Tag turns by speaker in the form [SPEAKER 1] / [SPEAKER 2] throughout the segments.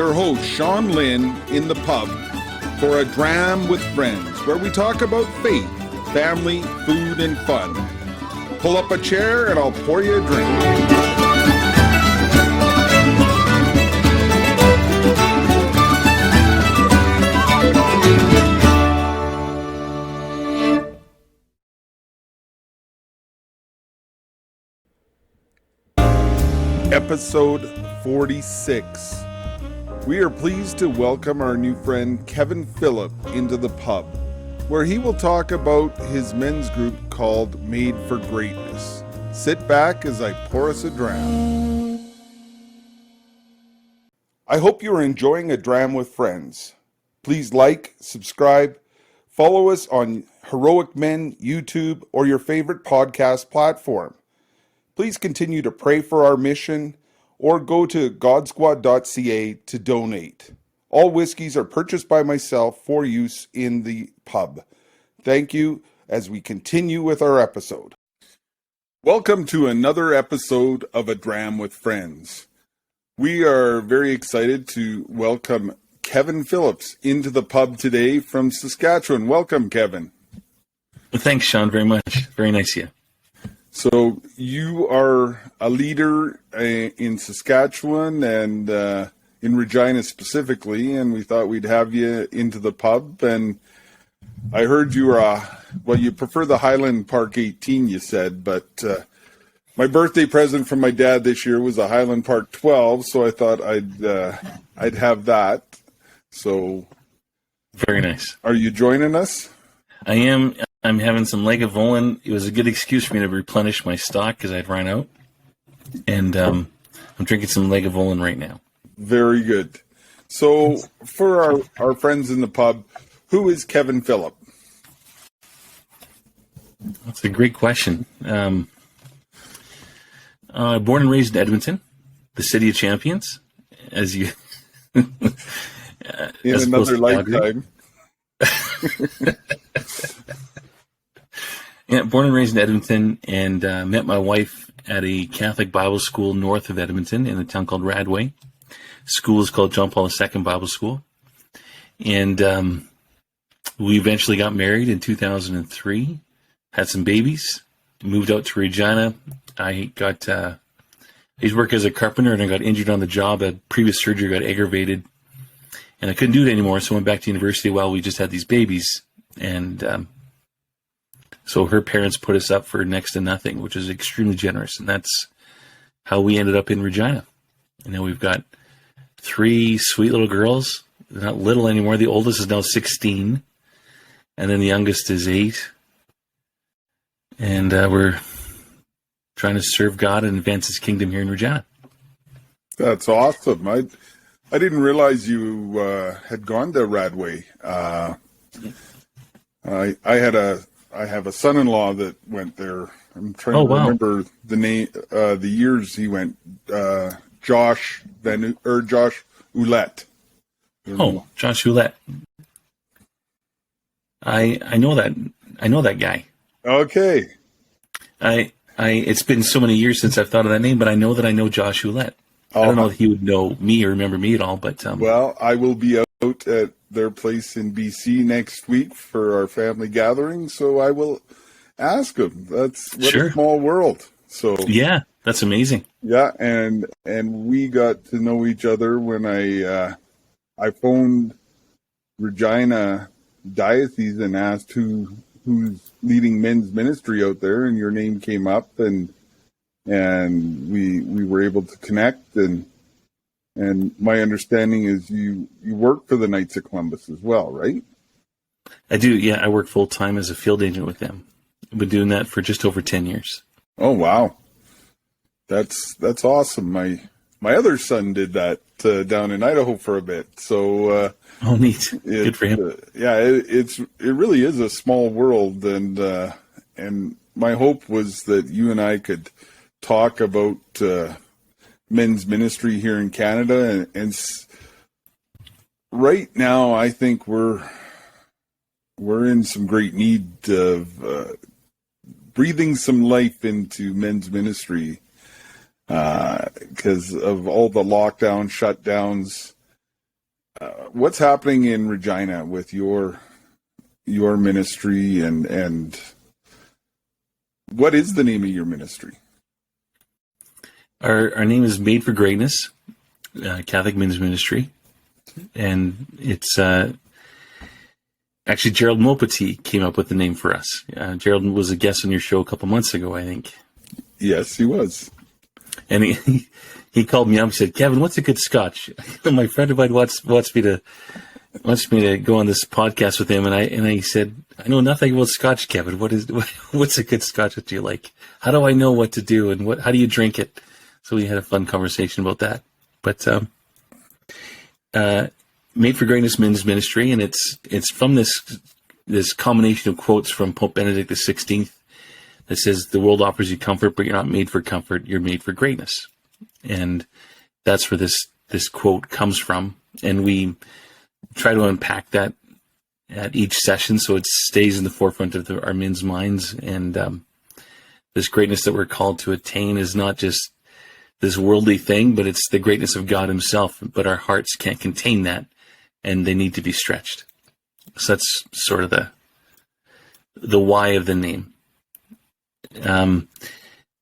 [SPEAKER 1] your host, Sean Lynn, in the pub for a Dram with Friends, where we talk about faith, family, food, and fun. Pull up a chair and I'll pour you a drink. Episode 46. We are pleased to welcome our new friend Kevin Phillip into the pub, where he will talk about his men's group called Made for Greatness. Sit back as I pour us a dram. I hope you are enjoying a Dram with Friends. Please like, subscribe, follow us on Heroic Men, YouTube, or your favorite podcast platform. Please continue to pray for our mission or go to godsquad.ca to donate. All whiskeys are purchased by myself for use in the pub. Thank you as we continue with our episode. Welcome to another episode of A Dram with Friends. We are very excited to welcome Kevin Phillips into the pub today from Saskatchewan. Welcome, Kevin.
[SPEAKER 2] Thanks, Sean, very much. Very nice of you.
[SPEAKER 1] So you are a leader in Saskatchewan and in Regina specifically, and we thought we'd have you into the pub. And I heard you are, you prefer the Highland Park 18, you said, but my birthday present from my dad this year was a Highland Park 12, so I thought I'd have that. So
[SPEAKER 2] very nice.
[SPEAKER 1] Are you joining us?
[SPEAKER 2] I am. I'm having some Lagavulin. It was a good excuse for me to replenish my stock because I'd run out. And I'm drinking some Lagavulin right now. Very
[SPEAKER 1] good. So for our friends in the pub, who is Kevin Phillip?
[SPEAKER 2] That's a great question. Born and raised in Edmonton, the city of champions, as you...
[SPEAKER 1] in another lifetime.
[SPEAKER 2] Yeah, born and raised in Edmonton, and met my wife at a Catholic Bible school north of Edmonton in a town called Radway. School is called John Paul II Bible School. And we eventually got married in 2003, had some babies, moved out to Regina. I used to work as a carpenter, and I got injured on the job. A previous surgery got aggravated, and I couldn't do it anymore, so I went back to university while we just had these babies. And so her parents put us up for next to nothing, which is extremely generous. And that's how we ended up in Regina. And now we've got 3 sweet little girls. They're not little anymore. The oldest is now 16. And then the youngest is 8. And we're trying to serve God and advance His kingdom here in Regina.
[SPEAKER 1] That's awesome. I didn't realize you had gone to Radway. I have a son-in-law that went there. I'm trying to remember the name, the years he went. Josh Ouellette.
[SPEAKER 2] Oh, Josh Ouellette. I know that guy.
[SPEAKER 1] Okay.
[SPEAKER 2] It's been so many years since I've thought of that name, but I know that I know Josh Ouellette. I don't know if he would know me or remember me at all, but
[SPEAKER 1] well, I will be out at their place in BC next week for our family gathering, so I will ask him. That's what a small world. So
[SPEAKER 2] yeah, that's amazing.
[SPEAKER 1] Yeah, and we got to know each other when I phoned Regina Diocese and asked who's leading men's ministry out there, and your name came up, and we were able to connect, and my understanding is you work for the Knights of Columbus as well, right?
[SPEAKER 2] I do, yeah. I work full-time as a field agent with them. I've been doing that for just over 10 years.
[SPEAKER 1] Oh, wow. That's awesome. My other son did that down in Idaho for a bit. So
[SPEAKER 2] oh, neat. Good for him.
[SPEAKER 1] It really is a small world, and my hope was that you and I could talk about men's ministry here in Canada, and right now I think we're in some great need of breathing some life into men's ministry because of all the lockdown shutdowns. What's happening in Regina with your ministry, and what is the name of your ministry?
[SPEAKER 2] Our name is Made for Greatness, Catholic Men's Ministry, and it's actually Gerald Maupetit came up with the name for us. Gerald was a guest on your show a couple months ago, I think.
[SPEAKER 1] Yes, he was.
[SPEAKER 2] And he called me up and said, "Kevin, what's a good Scotch?" My friend of mine wants me to go on this podcast with him, and I said, "I know nothing about Scotch, Kevin. What's a good Scotch that you like? How do I know what to do, and how do you drink it?" So we had a fun conversation about that. But Made for Greatness Men's Ministry, and it's from this combination of quotes from Pope Benedict XVI that says, "The world offers you comfort, but you're not made for comfort. You're made for greatness." And that's where this quote comes from. And we try to unpack that at each session so it stays in the forefront of our men's minds. And this greatness that we're called to attain is not just this worldly thing, but it's the greatness of God himself. But our hearts can't contain that, and they need to be stretched. So that's sort of the why of the name.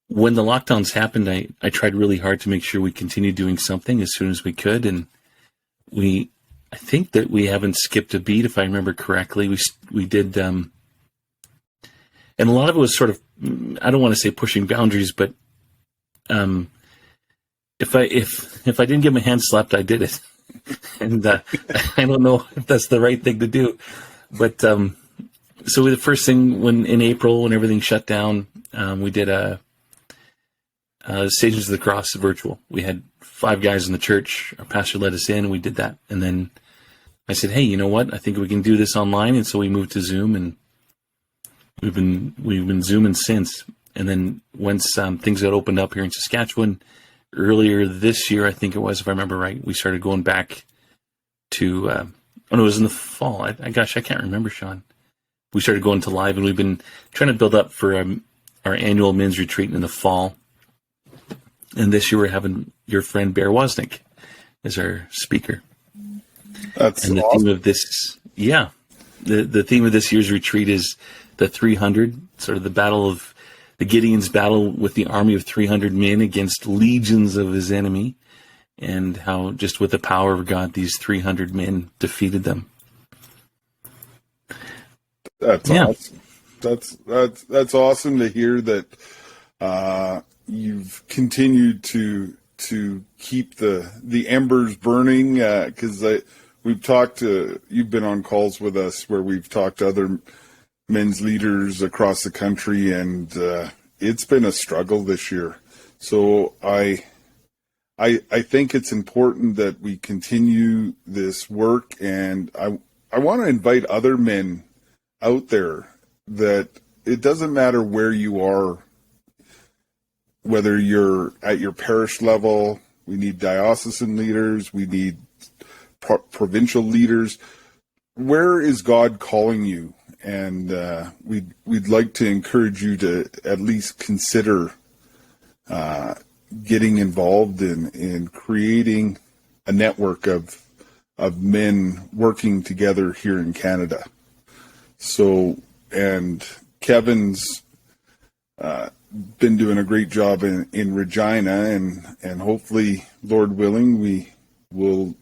[SPEAKER 2] When the lockdowns happened, I tried really hard to make sure we continued doing something as soon as we could. And I think that we haven't skipped a beat, if I remember correctly. We did, and a lot of it was sort of, I don't want to say pushing boundaries, but if I didn't get my hand slapped, I did it. And I don't know if that's the right thing to do. But so the first thing in April, when everything shut down, we did a Stations of the Cross virtual. We had 5 guys in the church. Our pastor let us in, and we did that. And then I said, "Hey, you know what? I think we can do this online." And so we moved to Zoom, and we've been Zooming since. And then once things got opened up here in Saskatchewan earlier this year, I think it was, if I remember right, we started going back to. It was in the fall. I can't remember, Sean. We started going to live, and we've been trying to build up for our annual men's retreat in the fall. And this year we're having your friend Bear Wozniak as our speaker.
[SPEAKER 1] That's
[SPEAKER 2] and the
[SPEAKER 1] awesome.
[SPEAKER 2] theme of this, the theme of this year's retreat is the 300, sort of the Gideon's battle with the army of 300 men against legions of his enemy, and how just with the power of God, these 300 men defeated them.
[SPEAKER 1] That's awesome. That's awesome to hear that you've continued to keep the embers burning, because you've been on calls with us where we've talked to other men's leaders across the country, and it's been a struggle this year. So I think it's important that we continue this work, and I want to invite other men out there that it doesn't matter where you are, whether you're at your parish level. We need diocesan leaders. We need provincial leaders. Where is God calling you? And we'd like to encourage you to at least consider getting involved in creating a network of men working together here in Canada. So, and Kevin's been doing a great job in Regina, and hopefully, Lord willing, we will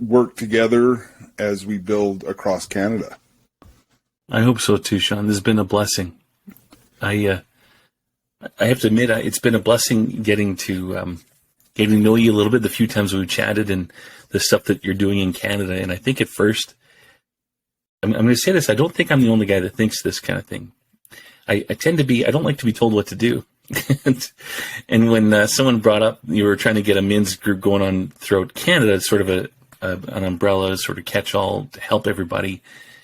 [SPEAKER 1] work together as we build across Canada.
[SPEAKER 2] I hope so too, Sean. This has been a blessing. I have to admit, it's been a blessing getting to know you a little bit, the few times we've chatted, and the stuff that you're doing in Canada. And I think at first, I'm going to say this, I don't think I'm the only guy that thinks this kind of thing. I tend to be, I don't like to be told what to do. And when someone brought up, you were trying to get a men's group going on throughout Canada, sort of an umbrella, sort of catch-all to help everybody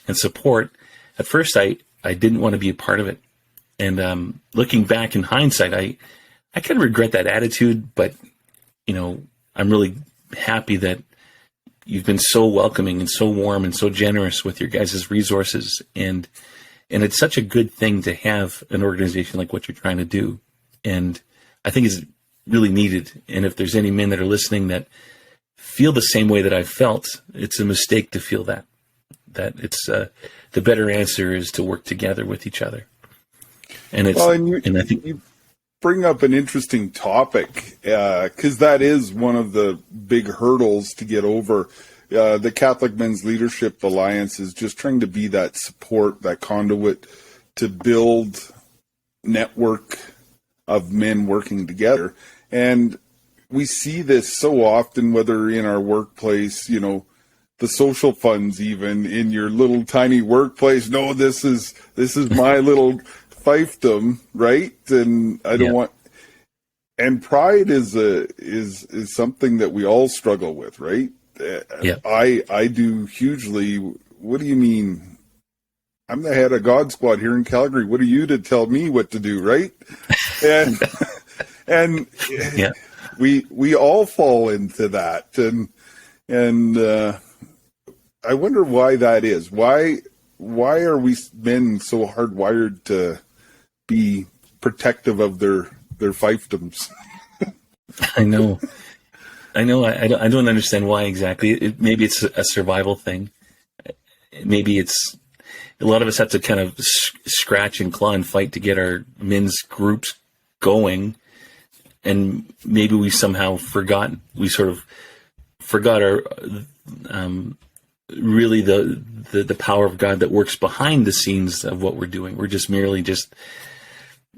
[SPEAKER 2] and support, at first I didn't want to be a part of it. And looking back in hindsight, I kind of regret that attitude, but, I'm really happy that you've been so welcoming and so warm and so generous with your guys' resources. And it's such a good thing to have an organization like what you're trying to do. And I think it's really needed. And if there's any men that are listening that feel the same way that I've felt, it's a mistake to feel that. That it's the better answer is to work together with each other. And it's and I think
[SPEAKER 1] you bring up an interesting topic, because that is one of the big hurdles to get over. The Catholic Men's Leadership Alliance is just trying to be that support, that conduit to build network of men working together. And we see this so often, whether in our workplace, the social funds, even in your little tiny workplace. No, this is my little fiefdom, right? And I don't want. And pride is something that we all struggle with, right? I do hugely. What do you mean? I'm the head of God Squad here in Calgary. What are you to tell me what to do, right? And we all fall into that, and I wonder why that is. Why are we men so hardwired to be protective of their fiefdoms?
[SPEAKER 2] I know. I don't understand why exactly. Maybe it's a survival thing. Maybe it's a lot of us have to kind of scratch and claw and fight to get our men's groups going, and maybe we somehow forgot. We sort of forgot our really the power of God that works behind the scenes of what we're doing. We're just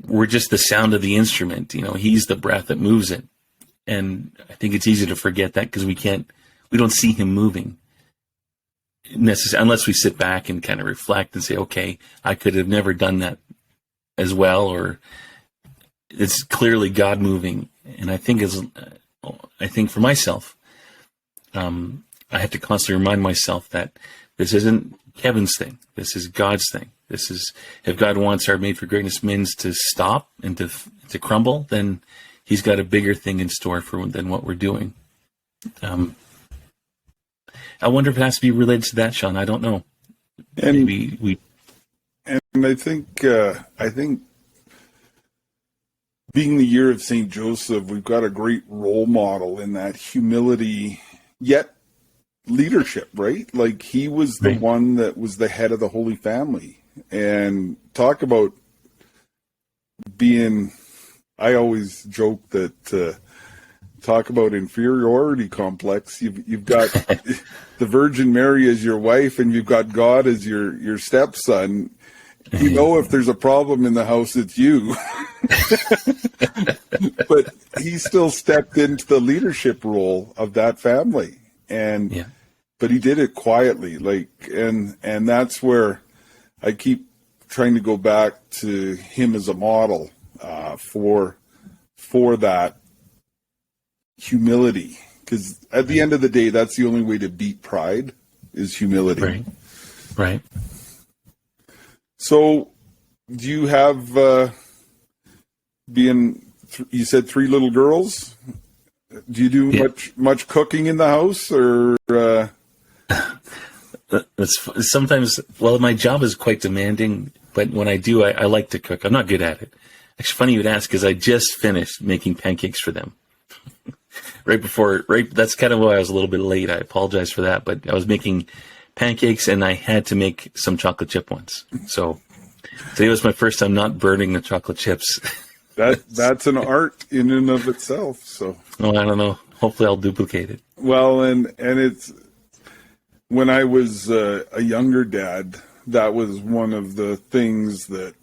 [SPEAKER 2] the sound of the instrument. He's the breath that moves it. And I think it's easy to forget that because we don't see him moving necessarily unless we sit back and kind of reflect and say, okay, I could have never done that as well, or it's clearly God moving. And I think for myself, I have to constantly remind myself that this isn't Kevin's thing. This is God's thing. This is, if God wants our Made for Greatness men's to stop and to crumble, then he's got a bigger thing in store than what we're doing. I wonder if it has to be related to that, Sean. I don't know.
[SPEAKER 1] And
[SPEAKER 2] Maybe
[SPEAKER 1] and I think being the year of St. Joseph, we've got a great role model in that humility, yet leadership, right? Like he was the one that was the head of the Holy Family. And talk about being, I always joke that, talk about inferiority complex. You've got the Virgin Mary as your wife, and you've got God as your stepson. If there's a problem in the house, it's you. But he still stepped into the leadership role of that family, but he did it quietly. And that's where I keep trying to go back to him as a model for that humility, because at the end of the day, that's the only way to beat pride is humility.
[SPEAKER 2] Right.
[SPEAKER 1] So, do you have you said 3 little girls? Do you do much cooking in the house, or?
[SPEAKER 2] Sometimes. Well, my job is quite demanding, but when I do, I like to cook. I'm not good at it. Actually, funny you would ask, because I just finished making pancakes for them. That's kind of why I was a little bit late. I apologize for that, but I was making pancakes and I had to make some chocolate chip ones. So today was my first time not burning the chocolate chips.
[SPEAKER 1] That's an art in and of itself. So
[SPEAKER 2] I don't know. Hopefully I'll duplicate it.
[SPEAKER 1] Well, and it's, when I was a younger dad, that was one of the things that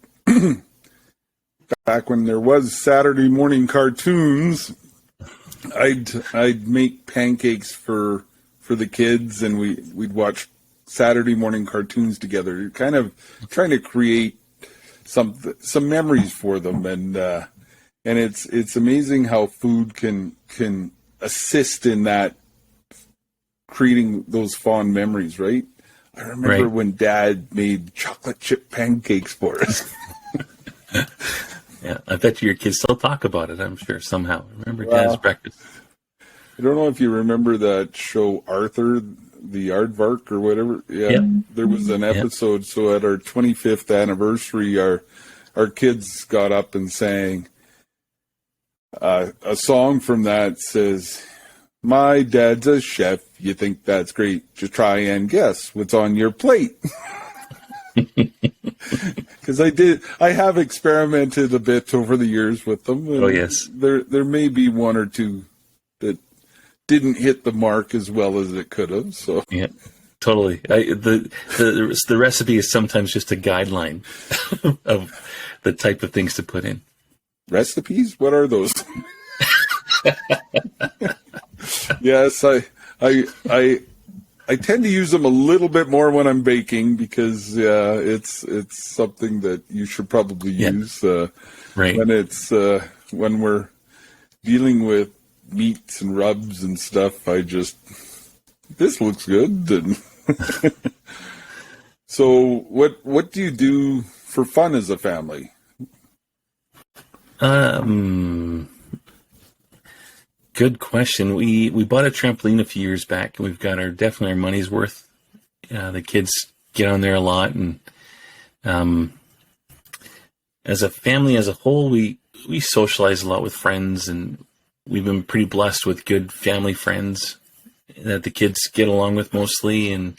[SPEAKER 1] back when there was Saturday morning cartoons, I'd make pancakes for the kids, and we'd watch Saturday morning cartoons together, kind of trying to create some memories for them, and it's amazing how food can assist in that, creating those fond memories, right? I remember when Dad made chocolate chip pancakes for us.
[SPEAKER 2] Yeah, I bet your kids still talk about it, I'm sure, somehow. Remember Dad's breakfast.
[SPEAKER 1] I don't know if you remember that show, Arthur, the Aardvark or whatever. Yeah. There was an episode. So at our 25th anniversary, our kids got up and sang a song from that. Says, My dad's a chef. You think that's great. Just try and guess what's on your plate. Because I have experimented a bit over the years with them.
[SPEAKER 2] Oh, yes.
[SPEAKER 1] There may be one or two that didn't hit the mark as well as it could have. So
[SPEAKER 2] Yeah, totally. The recipe is sometimes just a guideline of the type of things to put in.
[SPEAKER 1] recipes, what are those? Yes, I tend to use them a little bit more when I'm baking because it's something that you should probably use
[SPEAKER 2] Right.
[SPEAKER 1] when we're dealing with meats and rubs and stuff. This looks good. And so what do you do for fun as a family?
[SPEAKER 2] Good question. We bought a trampoline a few years back, and we've got definitely our money's worth. The kids get on there a lot, and as a family as a whole, we socialize a lot with friends, and we've been pretty blessed with good family friends that the kids get along with mostly. And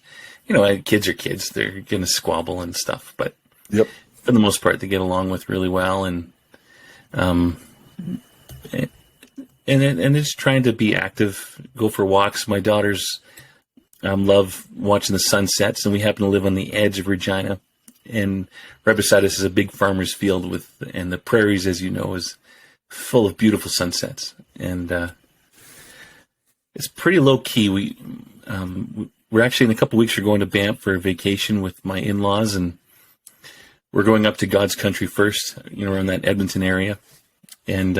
[SPEAKER 2] kids are kids; they're gonna squabble and stuff, but
[SPEAKER 1] Yep.
[SPEAKER 2] for the most part, they get along with really well. And and it's trying to be active, go for walks. My daughters love watching the sunsets, and we happen to live on the edge of Regina. And right beside us is a big farmer's field and the prairies, as you know, is full of beautiful sunsets. And it's pretty low key. We're actually in a couple weeks, we're going to Banff for a vacation with my in-laws, and we're going up to God's country first, around that Edmonton area. And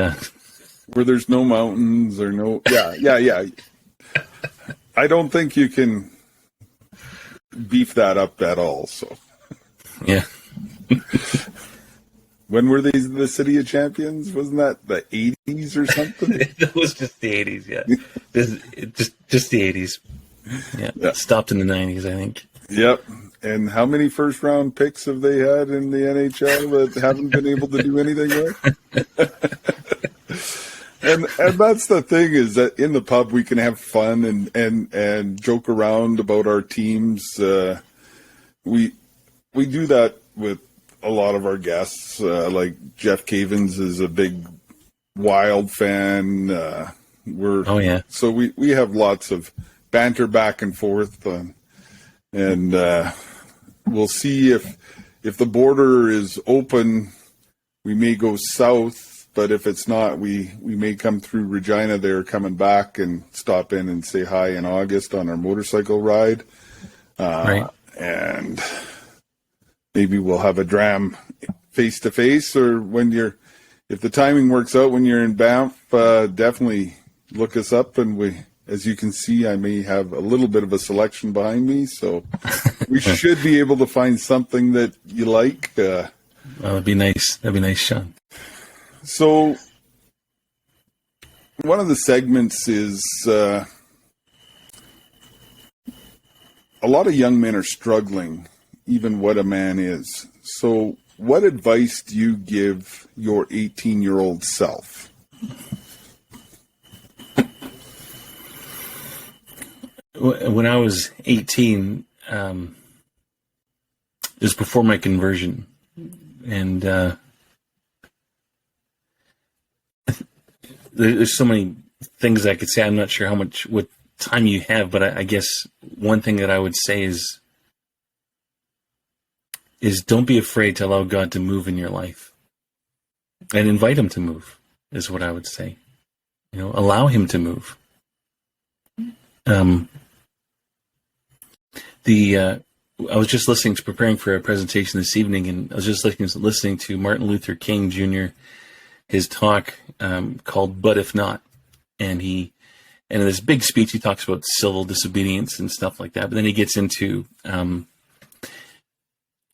[SPEAKER 1] Where there's no mountains or no... Yeah. I don't think you can beef that up at all, so...
[SPEAKER 2] yeah.
[SPEAKER 1] When were these the City of Champions? Wasn't that the 80s or something?
[SPEAKER 2] It was just the 80s, yeah. Just the 80s. Yeah. It stopped in the 90s, I think.
[SPEAKER 1] Yep. And how many first-round picks have they had in the NHL that haven't been able to do anything with? And that's the thing, is that in the pub we can have fun and joke around about our teams. We do that with a lot of our guests. Like Jeff Cavins is a big Wild fan. So we have lots of banter back and forth, and we'll see if the border is open, we may go south. But if it's not, we may come through Regina there coming back and stop in and say hi in August on our motorcycle ride.
[SPEAKER 2] Right.
[SPEAKER 1] And maybe we'll have a Dram face-to-face, or if the timing works out when you're in Banff, definitely look us up. And as you can see, I may have a little bit of a selection behind me, so we should be able to find something that you like.
[SPEAKER 2] Well, that'd be nice. That'd be nice, Sean.
[SPEAKER 1] So, one of the segments is a lot of young men are struggling, even what a man is. So, what advice do you give your 18-year-old self?
[SPEAKER 2] When I was 18, it was before my conversion, and there's so many things I could say. I'm not sure what time you have, but I guess one thing that I would say is don't be afraid to allow God to move in your life, and invite Him to move is what I would say. Allow Him to move. I was just preparing for a presentation this evening, and I was just listening to Martin Luther King Jr., his talk called "But If Not," and in this big speech he talks about civil disobedience and stuff like that. But then he gets into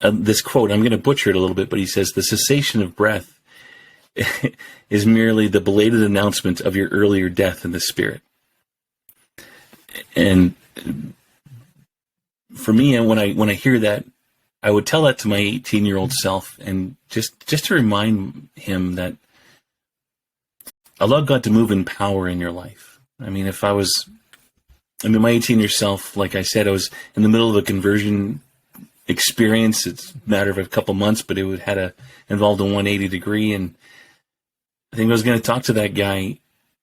[SPEAKER 2] this quote. I'm going to butcher it a little bit, but he says, "The cessation of breath is merely the belated announcement of your earlier death in the spirit." And for me, when I hear that, I would tell that to my 18-year-old self, and just to remind him that allow God to move in power in your life. I mean, my 18-year self, like I said, I was in the middle of a conversion experience. It's a matter of a couple months, but it involved a 180 degree. And I think if I was going to talk to that guy,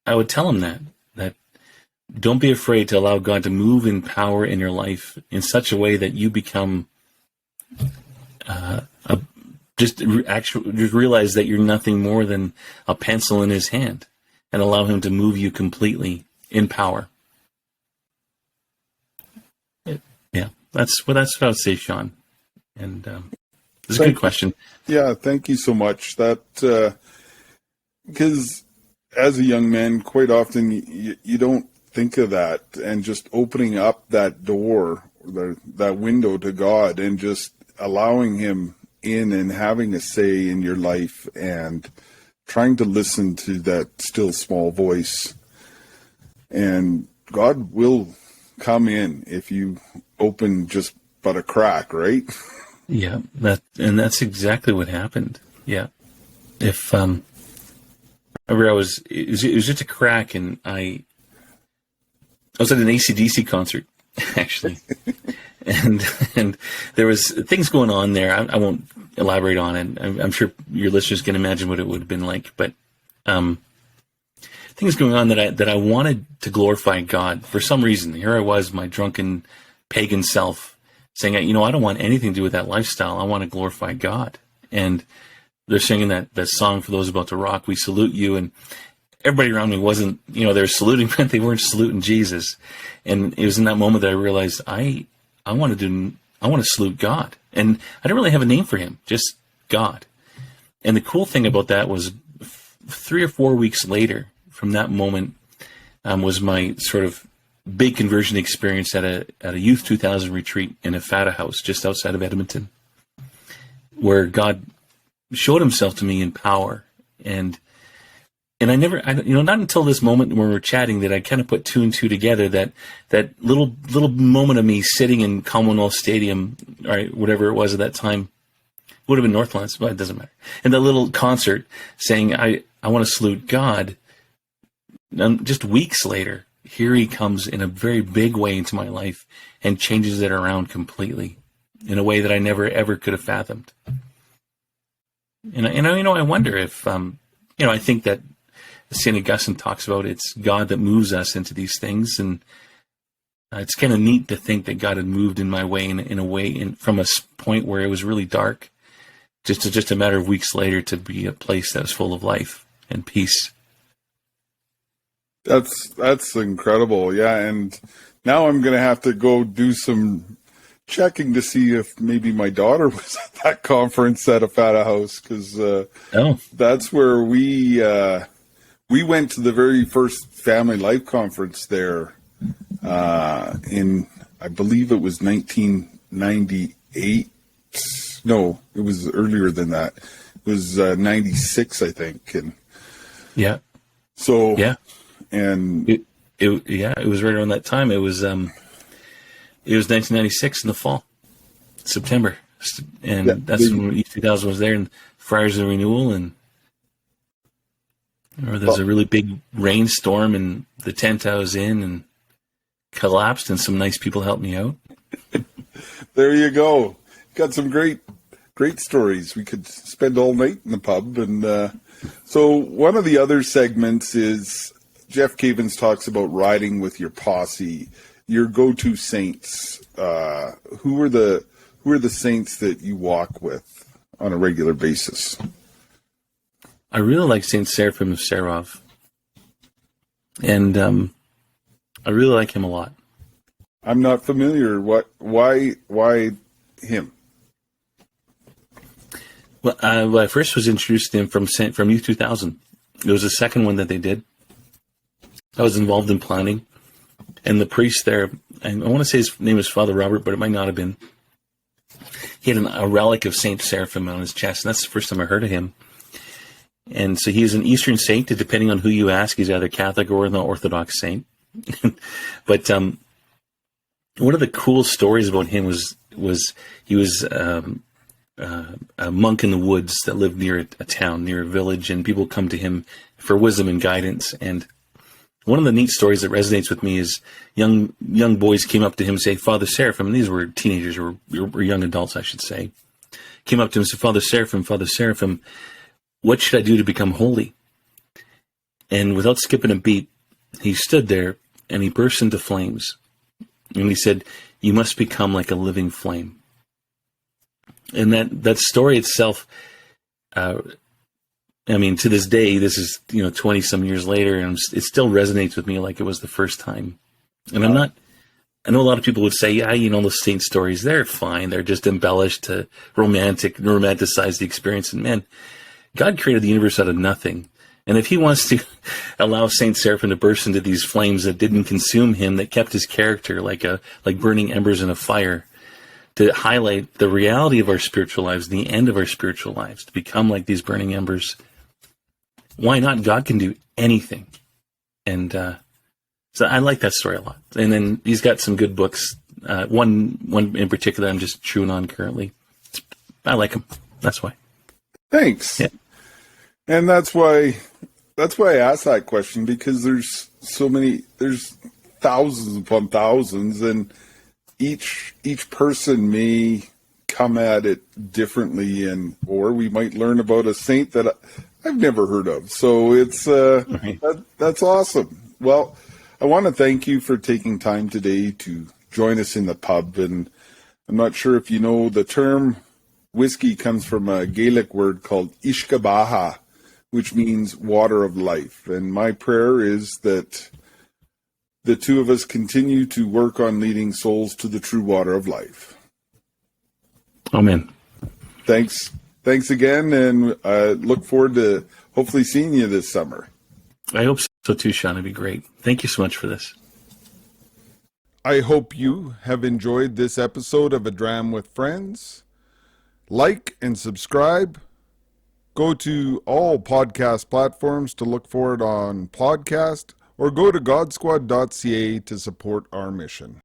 [SPEAKER 2] I would tell him that don't be afraid to allow God to move in power in your life in such a way that you become just realize that you're nothing more than a pencil in his hand, and allow him to move you completely in power. Yeah, that's what I would say, Sean. And it's a good question.
[SPEAKER 1] Yeah, thank you so much. That because as a young man, quite often you don't think of that, and just opening up that door, that window to God, and just allowing him in and having a say in your life, and trying to listen to that still small voice. And God will come in if you open just but a crack, right?
[SPEAKER 2] Yeah, that's exactly what happened. Yeah. If I remember it was just a crack, and I was at an AC/DC concert, actually, and there was things going on there. I won't elaborate on it. I'm sure your listeners can imagine what it would have been like. But things going on that I wanted to glorify God for some reason. Here I was, my drunken pagan self, saying, I don't want anything to do with that lifestyle. I want to glorify God. And they're singing that song, for those about to rock, "We Salute You," and everybody around me wasn't, they were saluting, but they weren't saluting Jesus. And it was in that moment that I realized I want to salute God. And I didn't really have a name for him, just God. And the cool thing about that was 3 or 4 weeks later from that moment was my sort of big conversion experience at a Youth 2000 retreat in a Fata house just outside of Edmonton, where God showed himself to me in power. And I not until this moment when we were chatting that I kind of put 2 and 2 together, that little moment of me sitting in Commonwealth Stadium, or whatever it was at that time, would have been Northlands, but it doesn't matter. And that little concert saying, I want to salute God. And just weeks later, here he comes in a very big way into my life and changes it around completely in a way that I never, ever could have fathomed. And I wonder if, I think that St. Augustine talks about it's God that moves us into these things. And it's kind of neat to think that God had moved in my way in a way from a point where it was really dark, just a matter of weeks later to be a place that was full of life and peace.
[SPEAKER 1] That's incredible. Yeah. And now I'm going to have to go do some checking to see if maybe my daughter was at that conference at a Fata house, because that's where we went to the very first Family Life Conference there in, I believe it was 1998. No, it was earlier than that. It was 96, I think. And
[SPEAKER 2] yeah.
[SPEAKER 1] So
[SPEAKER 2] yeah,
[SPEAKER 1] and
[SPEAKER 2] it was right around that time. It was 1996 in the fall, September, and that's when East 2000 was there, and Friars of Renewal, and there's a really big rainstorm, and the tent I was in and collapsed, and some nice people helped me out.
[SPEAKER 1] There you go. Got some great stories. We could spend all night in the pub. And so one of the other segments is Jeff Cavins talks about riding with your posse, your go-to saints. Who are the saints that you walk with on a regular basis?
[SPEAKER 2] I really like Saint Seraphim of Sarov, and I really like him a lot.
[SPEAKER 1] I'm not familiar. Why him?
[SPEAKER 2] Well, I first was introduced to him from Youth 2000. It was the second one that they did. I was involved in planning, and the priest there, I want to say his name was Father Robert, but it might not have been. He had a relic of Saint Seraphim on his chest, and that's the first time I heard of him. And so he's an Eastern saint, depending on who you ask. He's either Catholic or an Orthodox saint. But one of the cool stories about him was he was a monk in the woods that lived near a town, near a village, and people come to him for wisdom and guidance. And One of the neat stories that resonates with me is young boys came up to him and say, Father Seraphim, and these were teenagers or young adults, I should say, came up to him and said, Father Seraphim, what should I do to become holy? And without skipping a beat, he stood there and he burst into flames. And he said, you must become like a living flame. And that story itself, to this day, this is 20 some years later, and it still resonates with me like it was the first time. And I know a lot of people would say, yeah, those saint stories, they're fine. They're just embellished to romanticize the experience. And man, God created the universe out of nothing. And if he wants to allow Saint Seraphim to burst into these flames that didn't consume him, that kept his character like burning embers in a fire, to highlight the reality of our spiritual lives, the end of our spiritual lives, to become like these burning embers, why not? God can do anything. And so I like that story a lot. And then he's got some good books. One in particular I'm just chewing on currently. I like him. That's why.
[SPEAKER 1] Thanks.
[SPEAKER 2] Yeah.
[SPEAKER 1] And that's why I asked that question, because there's thousands upon thousands, and each person may come at it differently, or we might learn about a saint that I've never heard of. So it's that's awesome. Well, I want to thank you for taking time today to join us in the pub. And I'm not sure if you know, the term whiskey comes from a Gaelic word called Ishkabaha, which means water of life. And my prayer is that the two of us continue to work on leading souls to the true water of life.
[SPEAKER 2] Amen.
[SPEAKER 1] Thanks again, and look forward to hopefully seeing you this summer.
[SPEAKER 2] I hope so too, Sean. It'd be great. Thank you so much for this.
[SPEAKER 1] I hope you have enjoyed this episode of A Dram with Friends. Like and subscribe. Go to all podcast platforms to look for it on podcast, or go to godsquad.ca to support our mission.